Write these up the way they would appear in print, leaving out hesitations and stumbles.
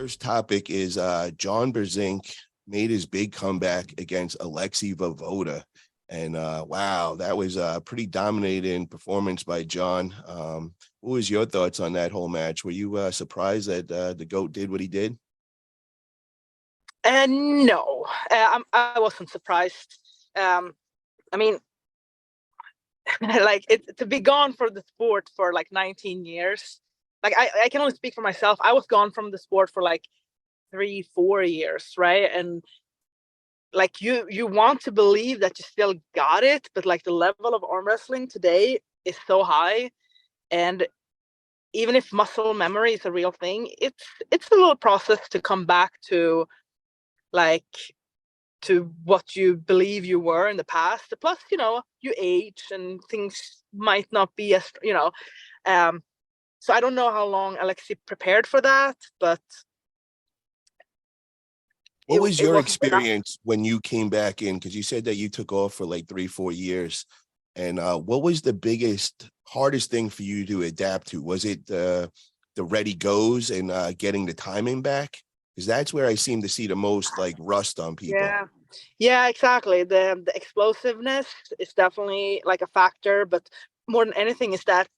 First topic is John Brzenk made his big comeback against Alexey Voevoda. And wow, that was a pretty dominating performance by John. What was your thoughts on that whole match? Were you surprised that the GOAT did what he did? No, I wasn't surprised. I mean, like to be gone for the sport for like 19 years. Like I can only speak for myself. I was gone from the sport for like 3, 4 years, right? And like you want to believe that you still got it, but like the level of arm wrestling today is so high, and even if muscle memory is a real thing, it's a little process to come back to like to what you believe you were in the past. Plus, you age and things might not be as so I don't know how long Alexi prepared for that, but What was it your wasn't enough. experience when you came back in? Because you said that you took off for like 3, 4 years. And what was the biggest, hardest thing for you to adapt to? Was it the ready goes and getting the timing back? Because that's where I seem to see the most like rust on people. Yeah, exactly. The explosiveness is definitely like a factor, but more than anything is that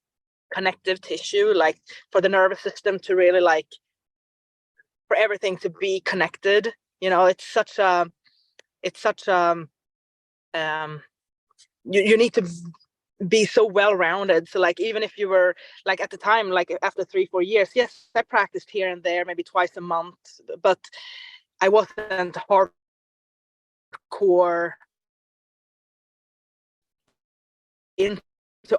connective tissue, like for the nervous system to really like for everything to be connected. It's such a you need to be so well rounded. So like even if you were like at the time, like after 3, 4 years, yes, I practiced here and there, maybe twice a month, but I wasn't hardcore into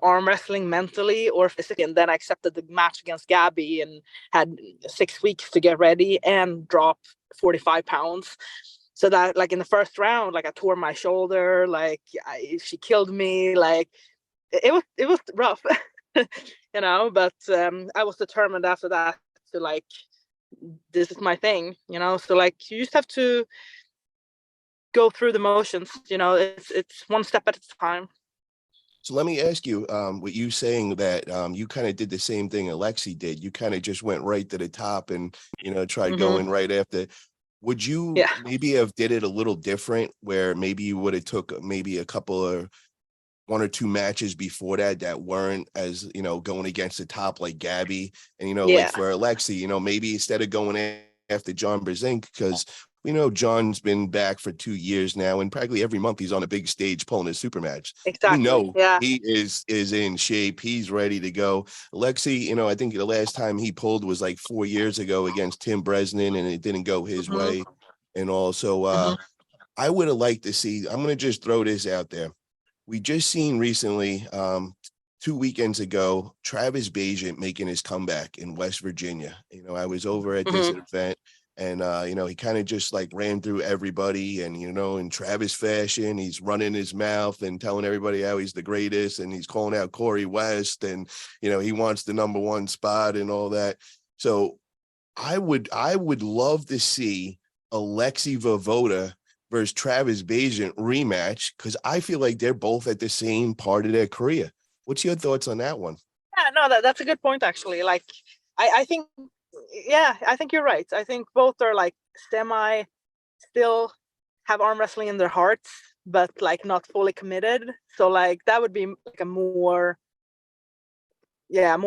arm wrestling mentally or physically. And then I accepted the match against Gabby and had 6 weeks to get ready and drop 45 pounds. So that like in the first round, like I tore my shoulder, like she killed me. Like it was rough, but I was determined after that to like, this is my thing, so like you just have to go through the motions, it's one step at a time. So let me ask you, with you saying that you kind of did the same thing Alexi did. You kind of just went right to the top and, tried going right after. Would you Yeah. maybe have did it a little different where maybe you would have took maybe a couple of 1 or 2 matches before that weren't as, going against the top like Gabby and, like Yeah. for Alexi, maybe instead of going after John Brzenk, because we know John's been back for 2 years now, and practically every month he's on a big stage pulling a super match. We Exactly. know Yeah. he is in shape. He's ready to go. Alexi, I think the last time he pulled was like 4 years ago against Tim Bresnan, and it didn't go his way. And also, I would have liked to see, I'm going to just throw this out there. We just seen recently, 2 weekends ago, Travis Bajan making his comeback in West Virginia. I was over at this event, and he kind of just like ran through everybody, and in Travis fashion, he's running his mouth and telling everybody how he's the greatest, and he's calling out Corey West, and he wants the #1 spot and all that. So I would love to see Alexey Voevoda versus Travis Bajan rematch, because I feel like they're both at the same part of their career. What's your thoughts on that one? Yeah, no, that's a good point actually. Like I think, yeah, I think you're right. I think both are like semi still have arm wrestling in their hearts, but like not fully committed. So like that would be like a more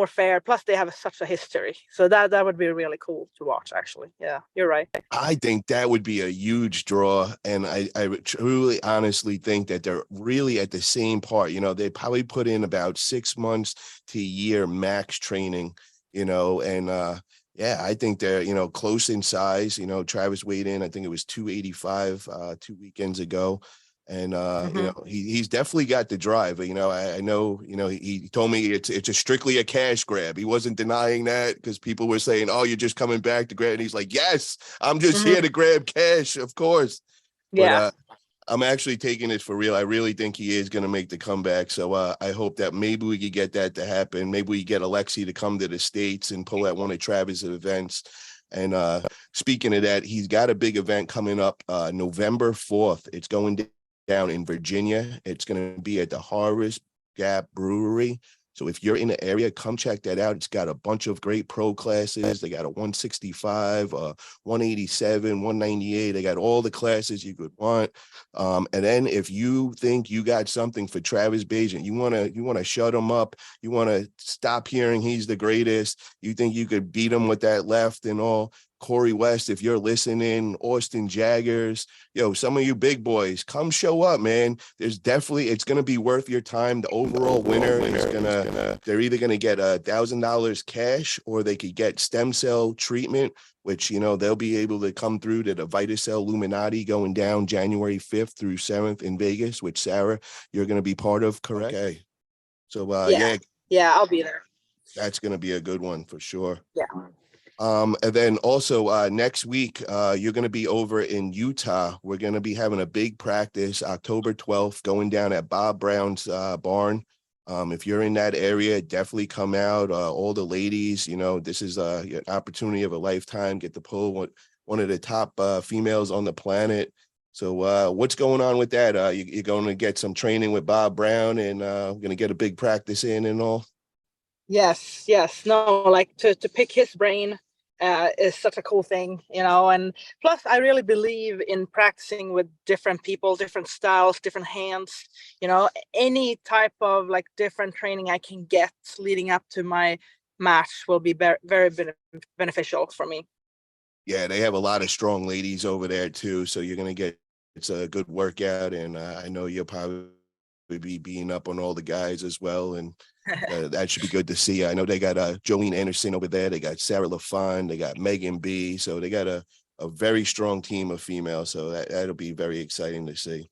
fair. Plus they have such a history. So that would be really cool to watch actually. Yeah, you're right. I think that would be a huge draw. And I truly honestly think that they're really at the same part. They probably put in about 6 months to a year max training, and yeah, I think they're, close in size. Travis weighed in, I think it was 285 2 weekends ago. And he's definitely got the drive. I know, he told me it's a strictly a cash grab. He wasn't denying that, because people were saying, oh, you're just coming back to grab. And he's like, yes, I'm just here to grab cash, of course. Yeah. But I'm actually taking it for real. I really think he is going to make the comeback. So I hope that maybe we could get that to happen. Maybe we get Alexi to come to the States and pull at one of Travis' events. And speaking of that, he's got a big event coming up November 4th. It's going down in Virginia. It's going to be at the Harvest Gap Brewery. So if you're in the area, come check that out. It's got a bunch of great pro classes. They got a 165, 187, 198. They got all the classes you could want. And then if you think you got something for Travis Bajan, you want to shut him up, you want to stop hearing he's the greatest, you think you could beat him with that left and all, Corey West, if you're listening, Austin Jaggers, some of you big boys, come show up, man. There's definitely, it's going to be worth your time. The overall winner is they're either going to get $1,000 cash, or they could get stem cell treatment, which, they'll be able to come through to the Vitacell Illuminati going down January 5th through 7th in Vegas, which Sarah, you're going to be part of, correct? Okay. So, yeah, I'll be there. That's going to be a good one for sure. Yeah. And then also next week, you're going to be over in Utah. We're going to be having a big practice October 12th going down at Bob Brown's barn. If you're in that area, definitely come out. All the ladies, this is an opportunity of a lifetime. Get to pull one of the top females on the planet. So what's going on with that? You're going to get some training with Bob Brown, and going to get a big practice in and all? Yes. No, like to pick his brain is such a cool thing, and plus I really believe in practicing with different people, different styles, different hands, any type of like different training I can get leading up to my match will be very beneficial for me. Yeah, they have a lot of strong ladies over there too, so you're going to get, it's a good workout, and I know you'll probably be beating up on all the guys as well, and that should be good to see. I know they got Jolene Anderson over there. They got Sarah LaFon. They got Megan B. So they got a very strong team of females. So that'll be very exciting to see.